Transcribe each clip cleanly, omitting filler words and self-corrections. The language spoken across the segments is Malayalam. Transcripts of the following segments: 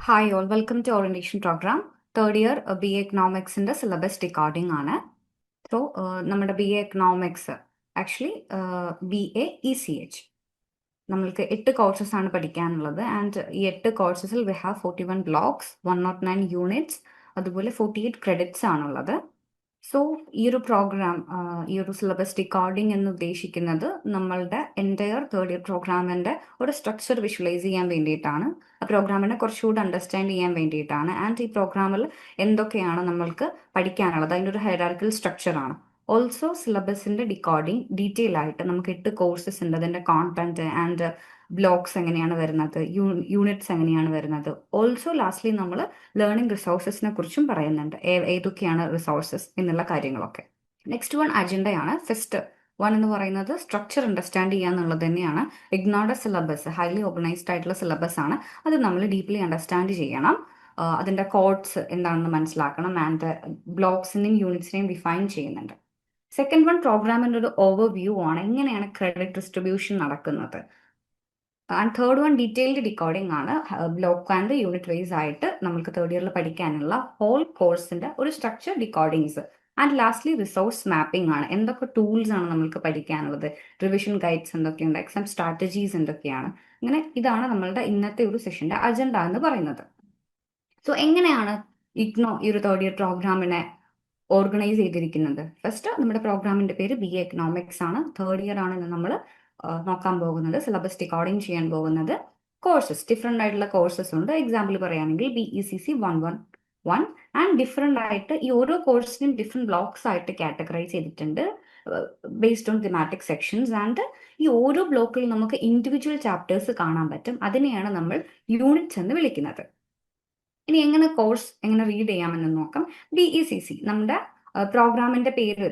Hi all, welcome to Orientation Program. Third year BA Economics in the syllabus decoding ആണ്. So നമ്മുടെ BA Economics actually BA ECH നമ്മൾക്ക് 8 കോഴ്സസ് ആണ് പഠിക്കാനുള്ളത് ആൻഡ് ഈ 8 കോഴ്സസിൽ വി ഹാവ് 41 ബ്ലോക്സ് 109 യൂണിറ്റ്സ് അതുപോലെ 48 ക്രെഡിറ്റ്സ് ആണുള്ളത്. സോ ഈ ഒരു പ്രോഗ്രാം ഈ ഒരു സിലബസ് ഡിക്കോഡിംഗ് എന്ന് ഉദ്ദേശിക്കുന്നത് നമ്മളുടെ എൻറ്റയർ തേർഡ് ഇയർ പ്രോഗ്രാമിന്റെ ഒരു സ്ട്രക്ചർ വിഷ്വലൈസ് ചെയ്യാൻ വേണ്ടിയിട്ടാണ്, ആ പ്രോഗ്രാമിനെ കുറച്ചുകൂടി അണ്ടർസ്റ്റാൻഡ് ചെയ്യാൻ വേണ്ടിയിട്ടാണ്. ആൻഡ് ഈ പ്രോഗ്രാമിൽ എന്തൊക്കെയാണ് നമ്മൾക്ക് പഠിക്കാനുള്ളത് അതിൻ്റെ ഒരു ഹൈറാർക്കിക്കൽ സ്ട്രക്ചർ ആണ്. ഓൾസോ സിലബസിന്റെ ഡിക്കോഡിംഗ് ഡീറ്റെയിൽ ആയിട്ട് നമുക്ക് 8 കോഴ്സസ് ഉണ്ട്, അതിന്റെ കോണ്ടന്റ് ആൻഡ് ബ്ലോക്സ് എങ്ങനെയാണ് വരുന്നത്, യൂണിറ്റ്സ് എങ്ങനെയാണ് വരുന്നത്. ഓൾസോ ലാസ്റ്റ്ലി നമ്മൾ ലേണിംഗ് റിസോഴ്സസിനെ കുറിച്ചും പറയുന്നുണ്ട്, ഏതൊക്കെയാണ് റിസോഴ്സസ് എന്നുള്ള കാര്യങ്ങളൊക്കെ. നെക്സ്റ്റ് വൺ അജണ്ടയാണ്. ഫസ്റ്റ് വൺ എന്ന് പറയുന്നത് സ്ട്രക്ചർ അണ്ടർസ്റ്റാൻഡ് ചെയ്യുക എന്നുള്ളത് തന്നെയാണ്. ഇഗ്നോയുടെ സിലബസ് ഹൈലി ഓർഗനൈസ്ഡ് ആയിട്ടുള്ള സിലബസ് ആണ്, അത് നമ്മൾ ഡീപ്ലി അണ്ടർസ്റ്റാൻഡ് ചെയ്യണം. അതിന്റെ കോഡ്സ് എന്താണെന്ന് മനസ്സിലാക്കണം ആൻഡ് ബ്ലോക്സിനെയും യൂണിറ്റ്സിനെയും ഡിഫൈൻ ചെയ്യുന്നുണ്ട്. സെക്കൻഡ് വൺ പ്രോഗ്രാമിന്റെ ഒരു ഓവർവ്യൂ ആണ്, എങ്ങനെയാണ് ക്രെഡിറ്റ് ഡിസ്ട്രിബ്യൂഷൻ നടക്കുന്നത്. And third one detailed decoding ആണ്. ബ്ലോക്ക് ആൻഡ് യൂണിറ്റ് വൈസ് ആയിട്ട് നമുക്ക് തേർഡ് ഇയറിൽ പഠിക്കാനുള്ള ഹോൾ കോഴ്സിന്റെ ഒരു structure decodings. And lastly resource mapping ആണ്, എന്തൊക്കെ ടൂൾസ് ആണ് നമുക്ക് പഠിക്കാനുള്ളത്, റിവിഷൻ ഗൈഡ്സ് എന്തൊക്കെയുണ്ട്, എക്സാം സ്ട്രാറ്റജീസ് എന്തൊക്കെയാണ്. അങ്ങനെ ഇതാണ് നമ്മളുടെ ഇന്നത്തെ ഒരു സെഷന്റെ അജണ്ട എന്ന് പറയുന്നത്. സോ എങ്ങനെയാണ് ഇഗ്നോ ഈ ഒരു തേർഡ് ഇയർ പ്രോഗ്രാമിനെ ഓർഗനൈസ് ചെയ്തിരിക്കുന്നത്? ഫസ്റ്റ് നമ്മുടെ പ്രോഗ്രാമിന്റെ പേര് BA എക്കണോമിക്സ് ആണ്. തേർഡ് ഇയർ ആണ് നമ്മൾ നോക്കാൻ പോകുന്നത്, സിലബസ് ഡിക്കോഡിംഗ് ചെയ്യാൻ പോകുന്നത്. കോഴ്സസ് ഡിഫറെന്റ് ആയിട്ടുള്ള കോഴ്സസ് ഉണ്ട്. എക്സാമ്പിൾ പറയുകയാണെങ്കിൽ BECC 111 ആൻഡ് ഡിഫറെന്റ് ആയിട്ട് ഈ ഓരോ കോഴ്സിനും ഡിഫറെന്റ് ബ്ലോക്സ് ആയിട്ട് കാറ്റഗറൈസ് ചെയ്തിട്ടുണ്ട് based on thematic sections. And ഈ ഓരോ ബ്ലോക്കിൽ നമുക്ക് ഇൻഡിവിജ്വൽ ചാപ്റ്റേഴ്സ് കാണാൻ പറ്റും, അതിനെയാണ് നമ്മൾ യൂണിറ്റ്സ് എന്ന് വിളിക്കുന്നത്. ഇനി എങ്ങനെ കോഴ്സ് എങ്ങനെ റീഡ് ചെയ്യാമെന്ന് നോക്കാം. BECC നമ്മുടെ പ്രോഗ്രാമിന്റെ പേര്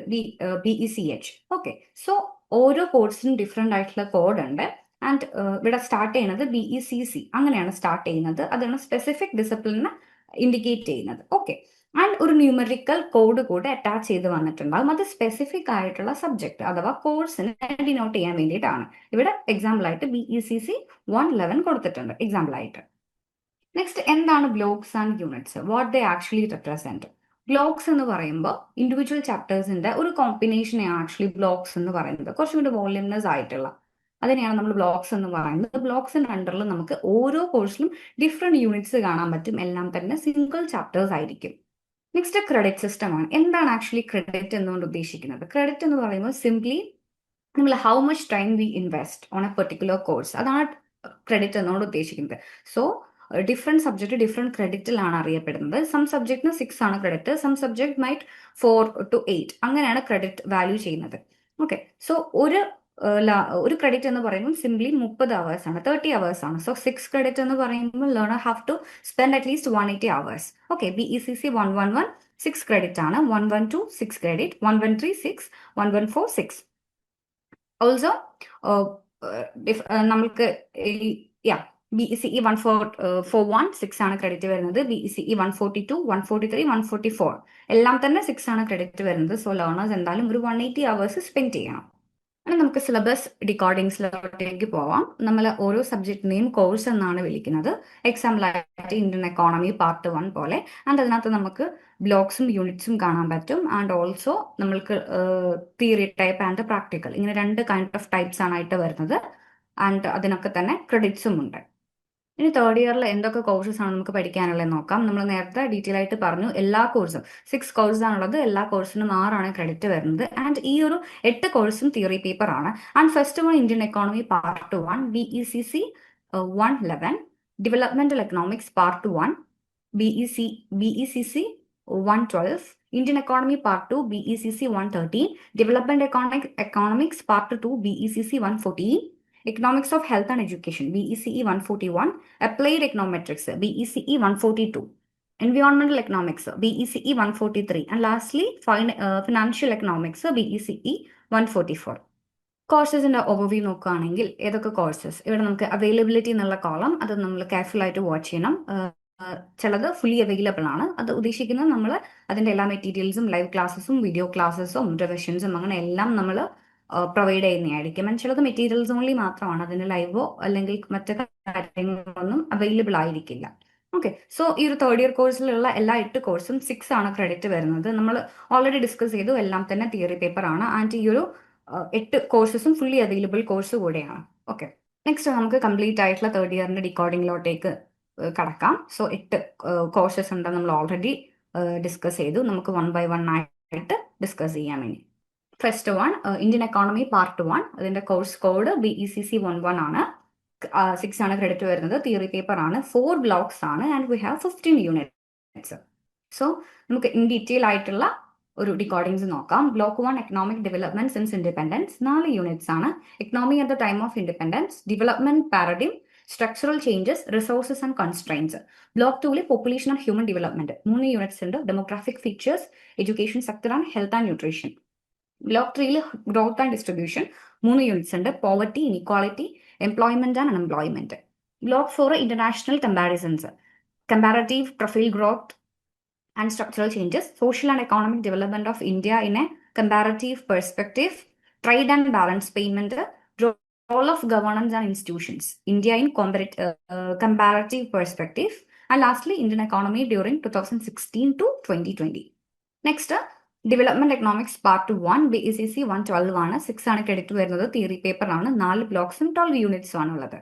BECH. ഓക്കെ, സോ ഓരോ കോഴ്സിനും ഡിഫറെന്റ് ആയിട്ടുള്ള കോഡ് ഉണ്ട്. ആൻഡ് ഇവിടെ സ്റ്റാർട്ട് ചെയ്യുന്നത് BECC അങ്ങനെയാണ് സ്റ്റാർട്ട് ചെയ്യുന്നത്, അതാണ് സ്പെസിഫിക് ഡിസിപ്ലിനെ ഇൻഡിക്കേറ്റ് ചെയ്യുന്നത്. ഓക്കെ, ആൻഡ് ഒരു ന്യൂമറിക്കൽ കോഡ് കൂടെ അറ്റാച്ച് ചെയ്ത് വന്നിട്ടുണ്ടാകും, അത് സ്പെസിഫിക് ആയിട്ടുള്ള സബ്ജക്ട് അഥവാ കോഴ്സിനെ ഡിനോട്ട് ചെയ്യാൻ വേണ്ടിയിട്ടാണ്. ഇവിടെ എക്സാമ്പിൾ ആയിട്ട് BECC 111 കൊടുത്തിട്ടുണ്ട് എക്സാമ്പിൾ ആയിട്ട്. നെക്സ്റ്റ് എന്താണ് blocks and units, what they actually represent. Blocks എന്ന് പറയുമ്പോൾ ഇൻഡിവിജ്വൽ ചാപ്റ്റേഴ്സിന്റെ ഒരു കോമ്പിനേഷനെയാണ് ആക്ച്വലി ബ്ലോക്സ് എന്ന് പറയുന്നത്, കുറച്ചുകൂടി വോള്യൂമിനസ് ആയിട്ടുള്ള അതിനെയാണ് നമ്മൾ ബ്ലോക്സ് എന്ന് പറയുന്നത്. ബ്ലോക്സിന്റെ അണ്ടറിൽ നമുക്ക് ഓരോ കോഴ്സിലും ഡിഫറെന്റ് യൂണിറ്റ്സ് കാണാൻ പറ്റും, എല്ലാം തന്നെ സിംഗിൾ ചാപ്റ്റേഴ്സ് ആയിരിക്കും. നെക്സ്റ്റ് ക്രെഡിറ്റ് സിസ്റ്റം ആണ്. എന്താണ് ആക്ച്വലി ക്രെഡിറ്റ് എന്നുകൊണ്ട് ഉദ്ദേശിക്കുന്നത്? ക്രെഡിറ്റ് എന്ന് പറയുമ്പോൾ സിംപ്ലി നമ്മൾ how much time we invest on a particular course, അതാണ് ക്രെഡിറ്റ് എന്നോട് ഉദ്ദേശിക്കുന്നത്. സോ ഡിഫറെന്റ് സബ്ജക്ട് ഡിഫറെന്റ് ക്രെഡിറ്റിലാണ് അറിയപ്പെടുന്നത്. സം സബ്ജക്റ്റിന് 6 ആണ് credit, some subject might 4 to 8 അങ്ങനെയാണ് ക്രെഡിറ്റ് വാല്യൂ ചെയ്യുന്നത്. ഓക്കെ, സോ ഒരു ക്രെഡിറ്റ് എന്ന് പറയുമ്പോൾ സിംപ്ലി 30 അവേഴ്സ് ആണ്, 30 അവേഴ്സ് ആണ്. സോ 6 ക്രെഡിറ്റ് എന്ന് പറയുമ്പോൾ learner have to spend at least 180 hours. Okay, BECC 111 6 credit ആണ്, 112 6 ക്രെഡിറ്റ്, 113 6, 114 6. ഓൾസോ നമ്മൾക്ക് BECE 141 6 ആണ് ക്രെഡിറ്റ് വരുന്നത്, BECE 142 143 144 എല്ലാം തന്നെ 6 ആണ് ക്രെഡിറ്റ് വരുന്നത്. സോ ലേണേഴ്സ് എന്തായാലും ഒരു 180 അവേഴ്സ് സ്പെൻഡ് ചെയ്യണം. അങ്ങനെ നമുക്ക് സിലബസ് ഡിക്കോഡിങ്സിലോട്ടേക്ക് പോവാം. നമ്മൾ ഓരോ സബ്ജക്റ്റിനെയും കോഴ്സ് എന്നാണ് വിളിക്കുന്നത്. എക്സാമ്പിൾ ആയിട്ട് ഇന്ത്യൻ എക്കോണമി പാർട്ട് 1 പോലെ. ആൻഡ് അതിനകത്ത് നമുക്ക് ബ്ലോക്സും യൂണിറ്റ്സും കാണാൻ പറ്റും. ആൻഡ് ഓൾസോ നമ്മൾക്ക് തിയറി ടൈപ്പ് ആൻഡ് പ്രാക്ടിക്കൽ, ഇങ്ങനെ 2 കൈൻഡ് ഓഫ് ടൈപ്സ് ആണ് ആയിട്ട് വരുന്നത്. ആൻഡ് അതിനൊക്കെ തന്നെ ക്രെഡിറ്റ്സും ഉണ്ട്. ഇനി തേർഡ് ഇയറിൽ എന്തൊക്കെ കോഴ്സസ് ആണ് നമുക്ക് പഠിക്കാനുള്ളത് നോക്കാം. നമ്മൾ നേരത്തെ ഡീറ്റെയിൽ ആയിട്ട് പറഞ്ഞു, എല്ലാ കോഴ്സും 6 കോഴ്സ് ആണുള്ളത്, എല്ലാ കോഴ്സിനും 6 ആണ് ക്രെഡിറ്റ് വരുന്നത്. ആൻഡ് ഈ ഒരു 8 കോഴ്സും തിയറി പേപ്പർ ആണ്. And first one Indian economy part 1 BECC 111, developmental economics part 1 BECC 112, Indian economy part 2 BECC 113, development economics part 2 BECC 114, Economics of Health and Education BECE 141, Applied Econometrics BECE 142, Environmental Economics BECE 143, and lastly Financial Economics BECE 144. കോഴ്സസിന്റെ overview നോക്കുകയാണെങ്കിൽ ഏതൊക്കെ കോഴ്സസ് ഇവിടെ നമുക്ക് അവൈലബിലിറ്റി എന്നുള്ള കോളം അത് നമ്മൾ കെയർഫുൾ ആയിട്ട് വാച്ച് ചെയ്യണം. ചിലത് ഫുള്ളി അവൈലബിൾ ആണ്, അത് ഉദ്ദേശിക്കുന്നത് നമ്മൾ അതിന്റെ എല്ലാ മെറ്റീരിയൽസും ലൈവ് ക്ലാസ്സസും വീഡിയോ ക്ലാസ്സസും റിവിഷൻസും അങ്ങനെ എല്ലാം നമ്മൾ പ്രൊവൈഡ് ചെയ്യുന്നതായിരിക്കും. ചിലത് മെറ്റീരിയൽസ് ഓൺലി മാത്രമാണ്, അതിന് ലൈവോ അല്ലെങ്കിൽ മറ്റു കാര്യങ്ങളൊന്നും അവൈലബിൾ ആയിരിക്കില്ല. ഓക്കെ, സോ ഈ ഒരു തേർഡ് ഇയർ കോഴ്സിലുള്ള എല്ലാ 8 കോഴ്സും 6 ആണ് ക്രെഡിറ്റ് വരുന്നത്. നമ്മൾ ഓൾറെഡി ഡിസ്കസ് ചെയ്തു, എല്ലാം തന്നെ തിയറി പേപ്പർ ആണ്. ആൻഡ് ഈ ഒരു 8 കോഴ്സസും ഫുള്ളി അവൈലബിൾ കോഴ്സ് കൂടെയാണ്. ഓക്കെ, നെക്സ്റ്റ് നമുക്ക് കംപ്ലീറ്റ് ആയിട്ടുള്ള തേർഡ് ഇയറിന്റെ ഡിക്കോഡിങ്ങിലോട്ടേക്ക് കടക്കാം. സോ 8 കോഴ്സസ് ഉണ്ട്, നമ്മൾ ഓൾറെഡി ഡിസ്കസ് ചെയ്തു. നമുക്ക് 1 by 1 ആയിട്ട് ഡിസ്കസ് ചെയ്യാം ഇനി. First one Indian economy part 1. അതിന്റെ കോഴ്സ് കോഡ് BECC 11 ആണ്. 6 ആണ് ക്രെഡിറ്റ് വരുന്നത്. തിയറി പേപ്പർ ആണ്. 4 ബ്ലോക്സ് ആണ്. And we have 15 units. So നമുക്ക് ഇൻ ഡീറ്റെയിൽ ആയിട്ടുള്ള ഒരു ഡിക്കോഡിങ്സ് നോക്കാം. Block 1 economic development since independence 4 units ആണ്. Economy at the time of independence, development paradigm, structural changes, resources and constraints. Block 2 population and human development 3 units ഉണ്ട്. Demographic features, education sector and health and nutrition. Block 3 growth and distribution 3 units ഉണ്ട്. Poverty, inequality, employment and unemployment. Block 4 international comparisons, comparative profile growth and structural changes, social and economic development of India in a comparative perspective, trade and balance payment, role of governance and institutions, India in comparative perspective, and lastly, Indian economy during 2016 to 2020. Next, development economics part 1, BECC 112 ആണ്. 6 ആണ് ക്രെഡിറ്റ് വരുന്നത്. തിയറി പേപ്പർ ആണ്. 4 ബ്ലോക്സും 12 യൂണിറ്റ്സും ആണുള്ളത്.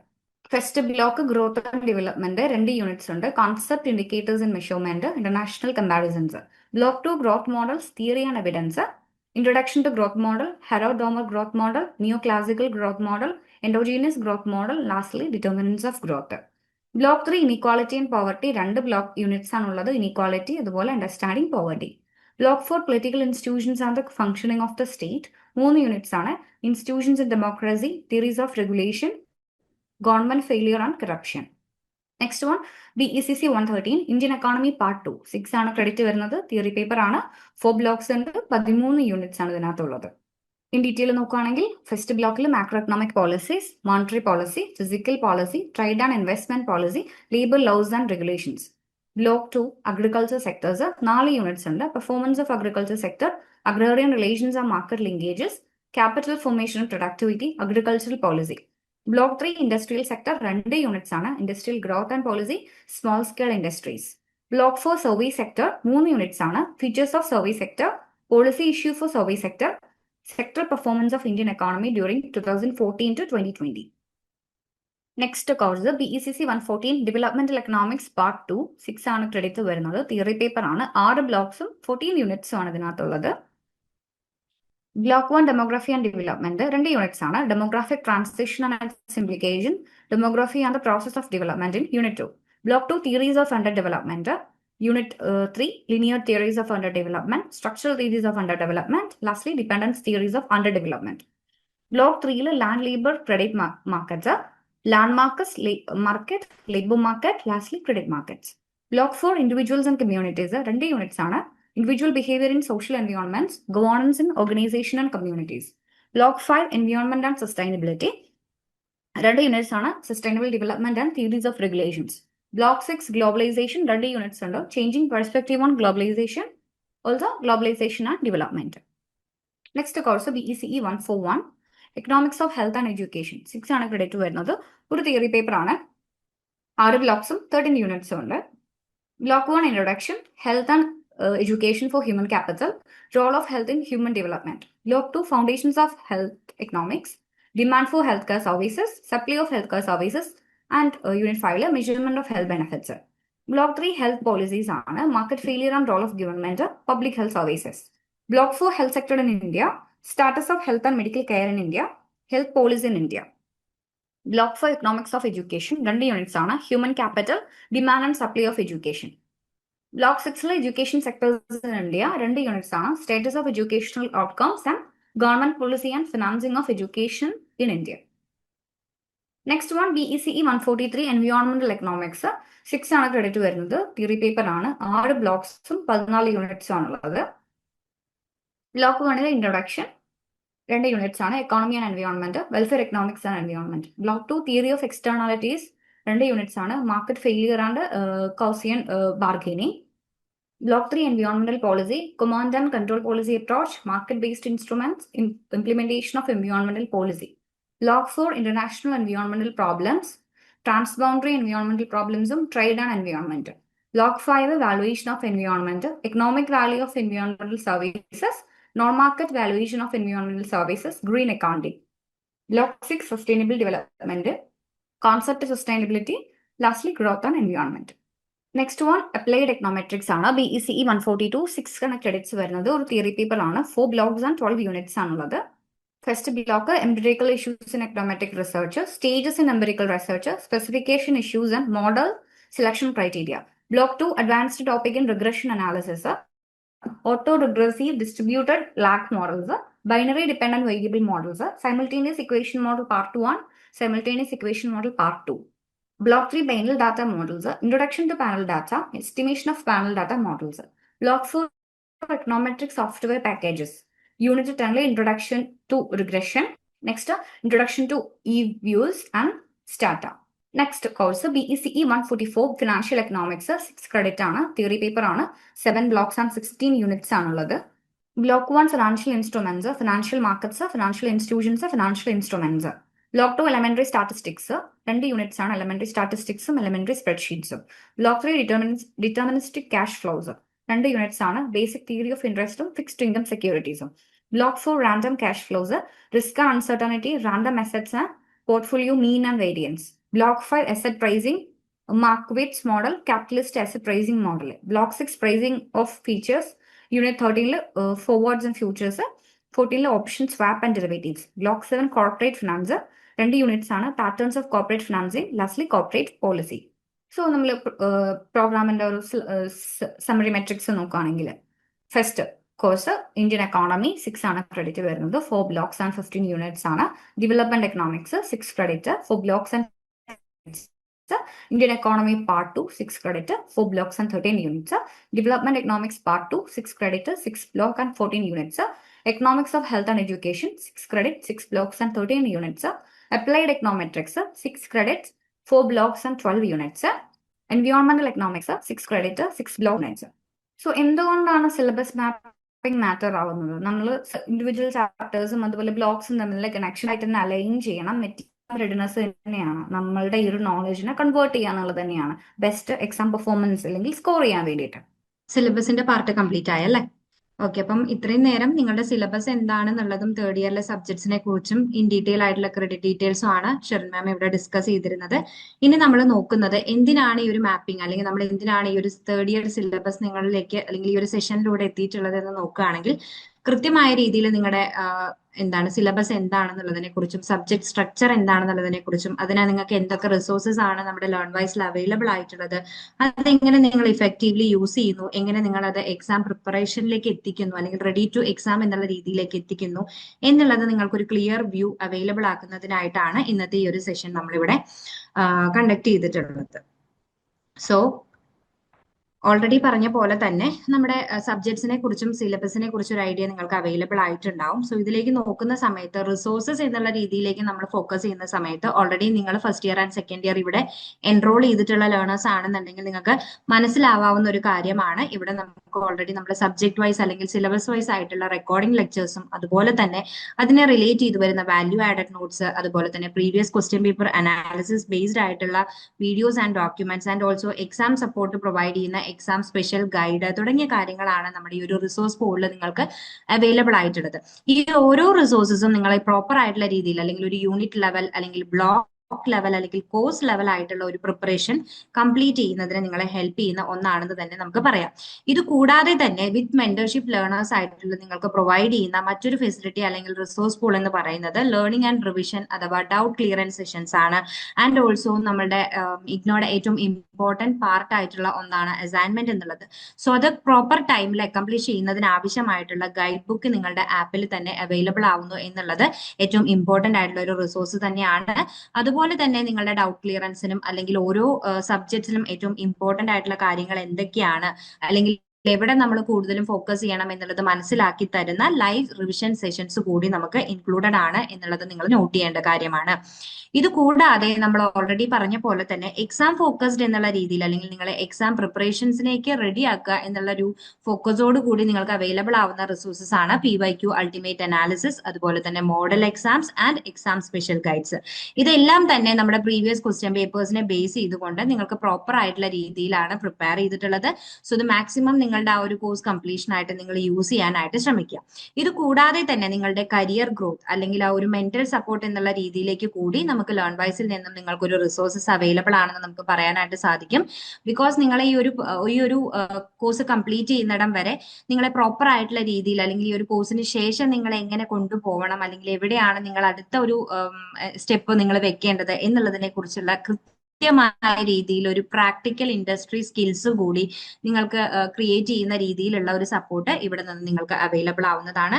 First block growth and development 2 units ഉണ്ട്. Concept, indicators and measurement, international comparisons. Block 2 growth models, theory and evidence, introduction to growth model, Harrod Domar growth model, neo classical growth model, endogenous growth model, lastly determinants of growth. Block 3 inequality and poverty 2 block units ആണുള്ളത്. ഇനീക്വാളിറ്റി അതുപോലെ understanding poverty. Block 4 political institutions and the functioning of the state 3 units ആണ്. Institutions in democracy, theories of regulation, government failure and corruption. Next one BECC 113 Indian economy part 2. 6 ആണ് ക്രെഡിറ്റ് വരുന്നത്. തിയറി പേപ്പർ ആണ്. 4 ബ്ലോക്സ് ഉണ്ട്. 13 യൂണിറ്റ്സ് ആണ് ഇതിനകത്തുള്ളത്. ഇൻ ഡീറ്റെയിൽ നോക്കുകയാണെങ്കിൽ ഫസ്റ്റ് ബ്ലോക്കിൽ macro economic policies, monetary policy, fiscal policy, trade and investment policy, labour laws and regulations. Block 2 agriculture sectors 4 units ഉണ്ട്. Performance of agriculture sector, agrarian relations and market linkages, capital formation and productivity, agricultural policy. Block 3 industrial sector 2 units ആണ്. Industrial growth and policy, small scale industries. Block 4 service sector 3 units ആണ്. Features of service sector, policy issue for service sector, sector performance of Indian economy during 2014 to 2020. Next course BECC 114 developmental economics part 2. 6 ആണ് ക്രെഡിറ്റ് വരുന്നത്. തിയറി പേപ്പർ ആണ്. 6 ബ്ലോക്സും 14 യൂണിറ്റ്സും ആണ് ഇതിനകത്തുള്ളത്. Block 1 demography and development 2 units ആണ്. Demographic transition and its implication, demography and the process of development in unit 2. Block 2 theories of under development, unit 3 linear theories of underdevelopment, structural theories of underdevelopment, lastly dependence theories of underdevelopment. Block 3 land labor credit markets, land markets, market, labor market, lastly credit markets. Block 4 individuals and communities 2 units ആണ്. Individual behavior in social environments, governance in organization and communities. Block 5 environment and sustainability 2 units ആണ്. Sustainable development and theories of regulations. Block 6 globalization 2 units ഉണ്ട്. Changing perspective on globalization, also globalization and development. Next course BECE 141 economics of health and education 6 ആണ് ക്രെഡിറ്റ് വരുന്നത്. ഒരു തിയറി പേപ്പർ ആണ്. 6 ബ്ലോക്സും 13 യൂണിറ്റ്സും ഉണ്ട്. Block 1 introduction, health and education for human capital, role of health in human development. Block 2 foundations of health economics, demand for healthcare services, supply of healthcare services, and unit 5 measurement of health benefits. Block 3 health policies ആണ്. market failure and role of government, public health services. Block 4 health sector in India, status of health and medical care in India, health policy in India. Block 4 economics of education 2 units ആണ്. human capital, demand and supply of education. Block 6 education sectors in India 2 units ആണ്. status of educational outcomes and government policy and financing of education in India. Next one BECE 143 environmental economics 6 ആണ് ക്രെഡിറ്റ് വരുന്നത്. തിയറി പേപ്പർ ആണ്. 6 ബ്ലോക്സും 14 യൂണിറ്റ്സും ആണുള്ളത്. ബ്ലോക്ക് 1 ഇൻട്രൊഡക്ഷൻ 2 യൂണിറ്റ്സ് ആണ്. Economy and environment, welfare economics and environment. Block 2 theory of externalities 2 units ആണ്. Market failure and Coasian bargaining. Block 3 environmental policy, command and control policy approach, market based instruments, implementation of environmental policy. Block 4 international environmental problems, transboundary environmental problems, trade and environment. Block 5, valuation of environment, economic value of environmental services, non-market valuation of environmental services, green accounting. Block 6, sustainable development, concept sustainability, lastly growth and environment. Next one, applied econometrics ആണ് BECE 142 6 credits വരുന്നത് ഒരു തിയറി പേപ്പർ ആണ് 4 blocks and 12 units ആണുള്ളത്. First block, empirical issues in econometric research, stages in empirical research, specification issues and model selection criteria. Block 2, advanced topic in regression analysis, autoregressive distributed lag models, binary dependent variable models, simultaneous equation model part 1, simultaneous equation model part 2. Block 3, panel data models, introduction to panel data, estimation of panel data models. Block 4, econometric software packages. Unit 10, introduction to regression. Next, introduction to e-views and stata. Next course, BECE 144, financial economics, 6 credit ആണ് theory paper ആണ് 7 blocks and 16 units ആണുള്ളത്. Block 1, financial instruments, financial markets, financial institutions, financial instruments. Block 2, elementary statistics, 2 units ആണ് elementary statistics, elementary spreadsheets. Block 3, deterministic cash flows, 2 units ആണ് basic theory of interest, fixed income securities. Block 4, random cash flows, risk and uncertainty, random assets and portfolio mean and variance. Block 5, asset pricing, Markowitz model, capitalist asset pricing model. Block 6, pricing of features. Unit 13, forwards and futures. 14, option swap and derivatives. Block 7, corporate finance. 2 units ആണ് patterns of corporate financing, lastly corporate policy. So നമ്മൾ പ്രോഗ്രാമിന്റെ ഒരു സമ്മറി മെട്രിക്സ് നോക്കുകയാണെങ്കിൽ ഫസ്റ്റ് കോഴ്സ് ഇന്ത്യൻ എക്കോണമി 6 ആണ് ക്രെഡിറ്റ് വരുന്നത് 4 blocks and 15 units ആണ്. Development economics 6 credit 4 blocks and Indian economy part 2 6 credit 4 blocks and 13 units. Development economics part 2 6 credit 6 block and 14 units. Economics of health and education 6 credit 6 blocks and 13 units. Applied econometrics 6 credits 4 blocks and 12 units. Environmental economics 6 credit 6 block units. So എന്തുകൊണ്ടാണ് സിലബസ് മാപ്പിംഗ് മാറ്റർ ആവുന്നത്? നമ്മൾ ഇൻഡിവിജ്വൽ ചാപ്റ്റേഴ്സും അതുപോലെ ബ്ലോക്സും തമ്മിലുള്ള കണക്ഷൻ ആയിട്ട് തന്നെ അലൈൻ ചെയ്യണം. റെഡിനെസ് തന്നെയാണ് നമ്മളുടെ ഈ ഒരു നോളജിനെ കൺവേർട്ട് ചെയ്യാന്നുള്ളത് തന്നെയാണ് ബെസ്റ്റ് എക്സാം പെർഫോമൻസ് അല്ലെങ്കിൽ സ്കോർ ചെയ്യാൻ വേണ്ടിയിട്ട്. സിലബസിന്റെ പാർട്ട് കംപ്ലീറ്റ് ആയല്ലേ? ഓക്കെ, അപ്പം ഇത്രയും നേരം നിങ്ങളുടെ സിലബസ് എന്താണെന്നുള്ളതും തേർഡ് ഇയറിലെ സബ്ജക്ട്സിനെ കുറിച്ചും ഇൻ ഡീറ്റെയിൽ ആയിട്ടുള്ള ക്രെഡിറ്റ് ഡീറ്റെയിൽസും ആണ് ഷെറിൻ മാം ഇവിടെ ഡിസ്കസ് ചെയ്തിരുന്നത്. ഇനി നമ്മൾ നോക്കുന്നത് എന്തിനാണ് ഈ ഒരു മാപ്പിംഗ് അല്ലെങ്കിൽ നമ്മൾ എന്തിനാണ് ഈ ഒരു തേർഡ് ഇയർ സിലബസ് നിങ്ങളിലേക്ക് അല്ലെങ്കിൽ ഈ ഒരു സെഷനിലൂടെ എത്തിയിട്ടുള്ളത് എന്ന് നോക്കുകയാണെങ്കിൽ കൃത്യമായ രീതിയിൽ നിങ്ങളുടെ എന്താണ് സിലബസ് എന്താണെന്നുള്ളതിനെ കുറിച്ചും സബ്ജക്ട് സ്ട്രക്ചർ എന്താണെന്നുള്ളതിനെ കുറിച്ചും അതിന് നിങ്ങൾക്ക് എന്തൊക്കെ റിസോഴ്സസ് ആണ് നമ്മുടെ ലേൺ വൈസിൽ അവൈലബിൾ ആയിട്ടുള്ളത്, അതെങ്ങനെ നിങ്ങൾ ഇഫക്റ്റീവ്ലി യൂസ് ചെയ്യുന്നു, എങ്ങനെ നിങ്ങൾ അത് എക്സാം പ്രിപ്പറേഷനിലേക്ക് എത്തിക്കുന്നു അല്ലെങ്കിൽ റെഡി ടു എക്സാം എന്നുള്ള രീതിയിലേക്ക് എത്തിക്കുന്നു എന്നുള്ളത് നിങ്ങൾക്കൊരു ക്ലിയർ വ്യൂ അവൈലബിൾ ആക്കുന്നതിനായിട്ടാണ് ഇന്നത്തെ ഈ ഒരു സെഷൻ നമ്മളിവിടെ കണ്ടക്ട് ചെയ്തിട്ടുള്ളത്. സോ ഓൾറെഡി പറഞ്ഞ പോലെ തന്നെ നമ്മുടെ സബ്ജക്ട്സിനെ കുറിച്ചും സിലബസിനെ കുറിച്ചും ഒരു ഐഡിയ നിങ്ങൾക്ക് അവൈലബിൾ ആയിട്ടുണ്ടാവും. സോ ഇതിലേക്ക് നോക്കുന്ന സമയത്ത് റിസോഴ്സസ് എന്നുള്ള രീതിയിലേക്ക് നമ്മൾ ഫോക്കസ് ചെയ്യുന്ന സമയത്ത് ഓൾറെഡി നിങ്ങൾ first year and second year ഇവിടെ എൻറോൾ ചെയ്തിട്ടുള്ള ലേണേഴ്സ് ആണെന്നുണ്ടെങ്കിൽ നിങ്ങൾക്ക് മനസ്സിലാവാവുന്ന ഒരു കാര്യമാണ്. ഇവിടെ നമുക്ക് ഓൾറെഡി നമ്മുടെ സബ്ജക്ട് വൈസ് അല്ലെങ്കിൽ സിലബസ് വൈസ് ആയിട്ടുള്ള റെക്കോർഡിംഗ് ലെക്ചേഴ്സും അതുപോലെ തന്നെ അതിനെ റിലേറ്റ് ചെയ്ത് വരുന്ന വാല്യൂ ആഡഡ് നോട്ട്സ് അതുപോലെ തന്നെ previous question paper analysis based ആയിട്ടുള്ള videos and documents and also exam support provide ചെയ്യുന്ന എക്സാം സ്പെഷ്യൽ ഗൈഡ് തുടങ്ങിയ കാര്യങ്ങളാണ് നമ്മുടെ ഈ ഒരു റിസോഴ്സ് പോളിൽ നിങ്ങൾക്ക് അവൈലബിൾ ആയിട്ടുള്ളത്. ഈ ഓരോ റിസോഴ്സസും നിങ്ങളെ പ്രോപ്പർ ആയിട്ടുള്ള രീതിയിൽ അല്ലെങ്കിൽ ഒരു യൂണിറ്റ് ലെവൽ അല്ലെങ്കിൽ ബ്ലോക്ക് ലെവൽ അല്ലെങ്കിൽ കോഴ്സ് ലെവൽ ആയിട്ടുള്ള ഒരു പ്രിപ്പറേഷൻ കംപ്ലീറ്റ് ചെയ്യുന്നതിന് നിങ്ങളെ ഹെൽപ്പ് ചെയ്യുന്ന ഒന്നാണെന്ന് തന്നെ നമുക്ക് പറയാം. ഇത് കൂടാതെ തന്നെ വിത്ത് മെന്റർഷിപ്പ് ലേണേഴ്സ് ആയിട്ടുള്ള നിങ്ങൾക്ക് പ്രൊവൈഡ് ചെയ്യുന്ന മറ്റൊരു ഫെസിലിറ്റി അല്ലെങ്കിൽ റിസോഴ്സ് പൂൾ എന്ന് പറയുന്നത് ലേണിംഗ് ആൻഡ് റിവിഷൻ അഥവാ ഡൗട്ട് ക്ലിയറൻസ് സെഷൻസ് ആണ്. ആൻഡ് ഓൾസോ നമ്മുടെ ഇഗ്നോയുടെ ഏറ്റവും ഇമ്പോർട്ടന്റ് പാർട്ട് ആയിട്ടുള്ള ഒന്നാണ് അസൈൻമെന്റ് എന്നുള്ളത്. സോ അത് പ്രോപ്പർ ടൈമിൽ അക്കംപ്ലിഷ് ചെയ്യുന്നതിന് ആവശ്യമായിട്ടുള്ള ഗൈഡ് ബുക്ക് നിങ്ങളുടെ ആപ്പിൽ തന്നെ അവൈലബിൾ ആവുന്നു എന്നുള്ളത് ഏറ്റവും ഇമ്പോർട്ടന്റ് ആയിട്ടുള്ള ഒരു റിസോഴ്സ് തന്നെയാണ്. അതുപോലെ തന്നെ നിങ്ങളുടെ ഡൗട്ട് ക്ലിയറൻസിനും അല്ലെങ്കിൽ ഓരോ സബ്ജക്ട്സിനും ഏറ്റവും ഇമ്പോർട്ടന്റ് ആയിട്ടുള്ള കാര്യങ്ങൾ എന്തൊക്കെയാണ് അല്ലെങ്കിൽ എവിടെ നമ്മൾ കൂടുതലും ഫോക്കസ് ചെയ്യണം എന്നുള്ളത് മനസ്സിലാക്കി തരുന്ന ലൈവ് റിവിഷൻ സെഷൻസ് കൂടി നമുക്ക് ഇൻക്ലൂഡഡ് ആണ് എന്നുള്ളത് നിങ്ങൾ നോട്ട് ചെയ്യേണ്ട കാര്യമാണ്. ഇത് കൂടാതെ നമ്മൾ ഓൾറെഡി പറഞ്ഞ പോലെ തന്നെ എക്സാം ഫോക്കസ്ഡ് എന്നുള്ള രീതിയിൽ അല്ലെങ്കിൽ നിങ്ങളെ എക്സാം പ്രിപ്പറേഷൻസിലേക്ക് റെഡി ആക്കുക എന്നുള്ള ഒരു ഫോക്കസോട് കൂടി നിങ്ങൾക്ക് അവൈലബിൾ ആവുന്ന റിസോഴ്സസ് ആണ് PYQ അൾട്ടിമേറ്റ് അനാലിസിസ്, അതുപോലെ തന്നെ model exams and exam special guides. ഇതെല്ലാം തന്നെ നമ്മുടെ പ്രീവിയസ് ക്വസ്റ്റ്യൻ പേപ്പേഴ്സിനെ ബേസ് ചെയ്തുകൊണ്ട് നിങ്ങൾക്ക് പ്രോപ്പർ ആയിട്ടുള്ള രീതിയിലാണ് പ്രിപ്പയർ ചെയ്തിട്ടുള്ളത്. സോ ഇത് മാക്സിമം നിങ്ങളുടെ ആ ഒരു കോഴ്സ് കംപ്ലീഷൻ ആയിട്ട് നിങ്ങൾ യൂസ് ചെയ്യാനായിട്ട് ശ്രമിക്കുക. ഇത് കൂടാതെ തന്നെ നിങ്ങളുടെ കരിയർ ഗ്രോത്ത് അല്ലെങ്കിൽ ആ ഒരു മെന്റൽ സപ്പോർട്ട് എന്നുള്ള രീതിയിലേക്ക് കൂടി നമുക്ക് ലേൺവൈസിൽ നിന്നും നിങ്ങൾക്ക് ഒരു റിസോഴ്സസ് അവൈലബിൾ ആണെന്ന് നമുക്ക് പറയാനായിട്ട് സാധിക്കും. ബിക്കോസ് നിങ്ങളെ ഈ ഒരു കോഴ്സ് കംപ്ലീറ്റ് ചെയ്യുന്നിടം വരെ നിങ്ങളെ പ്രോപ്പർ ആയിട്ടുള്ള രീതിയിൽ അല്ലെങ്കിൽ ഈ ഒരു കോഴ്സിന് ശേഷം നിങ്ങളെ എങ്ങനെ കൊണ്ടുപോകണം അല്ലെങ്കിൽ എവിടെയാണ് നിങ്ങൾ അടുത്ത ഒരു സ്റ്റെപ്പ് നിങ്ങൾ വെക്കേണ്ടത് എന്നുള്ളതിനെ കുറിച്ചുള്ള കൃത്യമായ രീതിയിൽ ഒരു പ്രാക്ടിക്കൽ ഇൻഡസ്ട്രി സ്കിൽസ് കൂടി നിങ്ങൾക്ക് ക്രിയേറ്റ് ചെയ്യുന്ന രീതിയിലുള്ള ഒരു സപ്പോർട്ട് ഇവിടെ നിന്ന് നിങ്ങൾക്ക് അവൈലബിൾ ആവുന്നതാണ്.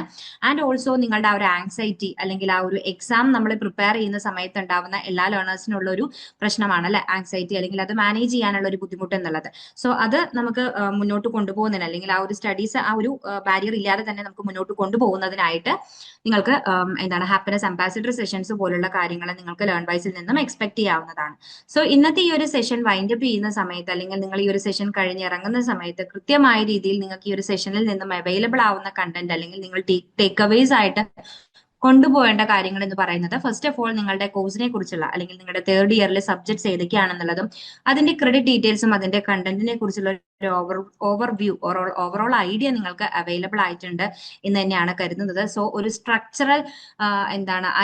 ആൻഡ് ഓൾസോ നിങ്ങളുടെ ആ ഒരു ആങ്സൈറ്റി അല്ലെങ്കിൽ ആ ഒരു എക്സാം നമ്മൾ പ്രിപ്പയർ ചെയ്യുന്ന സമയത്ത് ഉണ്ടാവുന്ന എല്ലാ ലേണേഴ്സിനുള്ള ഒരു പ്രശ്നമാണ് അല്ലെ ആങ്സൈറ്റി, അല്ലെങ്കിൽ അത് മാനേജ് ചെയ്യാനുള്ള ഒരു ബുദ്ധിമുട്ട് എന്നുള്ളത്. സോ അത് നമുക്ക് മുന്നോട്ട് കൊണ്ടുപോകുന്നതിന് അല്ലെങ്കിൽ ആ ഒരു സ്റ്റഡീസ് ആ ഒരു ബാരിയർ ഇല്ലാതെ തന്നെ നമുക്ക് മുന്നോട്ട് കൊണ്ടുപോകുന്നതിനായിട്ട് നിങ്ങൾക്ക് ഹാപ്പിനെസ് അംബാസിഡർ സെഷൻസ് പോലുള്ള കാര്യങ്ങൾ നിങ്ങൾക്ക് ലേൺവൈസിൽ നിന്നും എക്സ്പെക്ട് ചെയ്യാവുന്നതാണ്. സോ ഇന്നത്തെ ഈ ഒരു സെഷൻ വൈൻഡപ്പ് ചെയ്യുന്ന സമയത്ത് അല്ലെങ്കിൽ നിങ്ങൾ ഈ ഒരു സെഷൻ കഴിഞ്ഞിറങ്ങുന്ന സമയത്ത് കൃത്യമായ രീതിയിൽ നിങ്ങൾക്ക് ഈ ഒരു സെഷനിൽ നിന്നും അവൈലബിൾ ആവുന്ന കണ്ടന്റ് അല്ലെങ്കിൽ നിങ്ങൾ ടേക്ക് അവേസ് ആയിട്ട് കൊണ്ടുപോകേണ്ട കാര്യങ്ങൾ എന്ന് പറയുന്നത്, ഫസ്റ്റ് ഓഫ് ഓൾ നിങ്ങളുടെ കോഴ്സിനെ കുറിച്ചുള്ള അല്ലെങ്കിൽ നിങ്ങളുടെ തേർഡ് ഇയറിലെ സബ്ജക്ട്സ് ഏതൊക്കെയാണെന്നുള്ളതും അതിന്റെ ക്രെഡിറ്റ് ഡീറ്റെയിൽസും അതിന്റെ കണ്ടന്റിനെ കുറിച്ചുള്ള ഒരു ഓവറോൾ ഐഡിയ നിങ്ങൾക്ക് അവൈലബിൾ ആയിട്ടുണ്ട് എന്ന് തന്നെയാണ് കരുതുന്നത്. സോ ഒരു സ്ട്രക്ചറൽ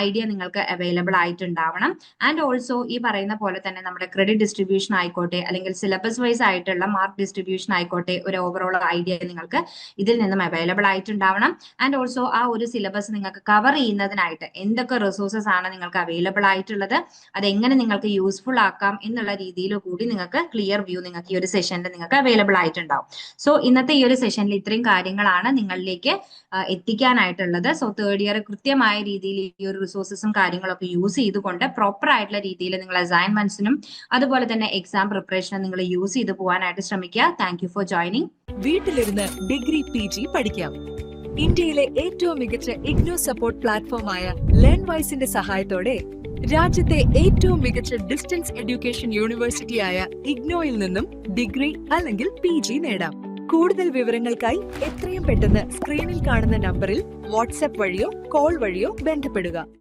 ഐഡിയ നിങ്ങൾക്ക് അവൈലബിൾ ആയിട്ടുണ്ടാവണം. ആൻഡ് ഓൾസോ ഈ പറയുന്ന പോലെ തന്നെ നമ്മുടെ ക്രെഡിറ്റ് ഡിസ്ട്രിബ്യൂഷൻ ആയിക്കോട്ടെ അല്ലെങ്കിൽ സിലബസ് വൈസ് ആയിട്ടുള്ള മാർക്ക് ഡിസ്ട്രിബ്യൂഷൻ ആയിക്കോട്ടെ ഒരു ഓവറോൾ ഐഡിയ നിങ്ങൾക്ക് ഇതിൽ നിന്നും അവൈലബിൾ ആയിട്ടുണ്ടാവണം. ആൻഡ് ഓൾസോ ആ ഒരു സിലബസ് നിങ്ങൾക്ക് കവർ ചെയ്യുന്നതിനായിട്ട് എന്തൊക്കെ റിസോഴ്സസ് ആണ് നിങ്ങൾക്ക് അവൈലബിൾ ആയിട്ടുള്ളത്, അതെങ്ങനെ നിങ്ങൾക്ക് യൂസ്ഫുൾ ആക്കാം എന്നുള്ള രീതിയിൽ കൂടി നിങ്ങൾക്ക് ക്ലിയർ വ്യൂ നിങ്ങൾക്ക് ഈ ഒരു സെഷനിൽ നിങ്ങൾക്ക് അവൈലബിൾ ആയിട്ടുണ്ടാവും. സോ ഇന്നത്തെ ഈ ഒരു സെഷനിൽ ഇത്രയും കാര്യങ്ങളാണ് നിങ്ങളിലേക്ക് എത്തിക്കാനായിട്ടുള്ളത്. സോ തേർഡ് ഇയർ കൃത്യമായ രീതിയിൽ ഈ ഒരു റിസോഴ്സസും കാര്യങ്ങളൊക്കെ യൂസ് ചെയ്തുകൊണ്ട് പ്രോപ്പർ ആയിട്ടുള്ള രീതിയിൽ നിങ്ങൾ അസൈൻമെന്റ്സിനും അതുപോലെ തന്നെ എക്സാം പ്രിപ്പറേഷനും നിങ്ങൾ യൂസ് ചെയ്ത് പോകാനായിട്ട് ശ്രമിക്കുക. Thank you for joining. വീട്ടിലിരുന്ന് ഡിഗ്രി PG പഠിക്കാം. ഇന്ത്യയിലെ ഏറ്റവും മികച്ച ഇഗ്നോ സപ്പോർട്ട് പ്ലാറ്റ്ഫോമായ ലേൺവൈസിന്റെ സഹായത്തോടെ രാജ്യത്തെ ഏറ്റവും മികച്ച ഡിസ്റ്റൻസ് എഡ്യൂക്കേഷൻ യൂണിവേഴ്സിറ്റിയായ ഇഗ്നോയിൽ നിന്നും ഡിഗ്രി അല്ലെങ്കിൽ PG നേടാം. കൂടുതൽ വിവരങ്ങൾക്കായി എത്രയും പെട്ടെന്ന് സ്ക്രീനിൽ കാണുന്ന നമ്പറിൽ വാട്സ്ആപ്പ് വഴിയോ കോൾ വഴിയോ ബന്ധപ്പെടുക.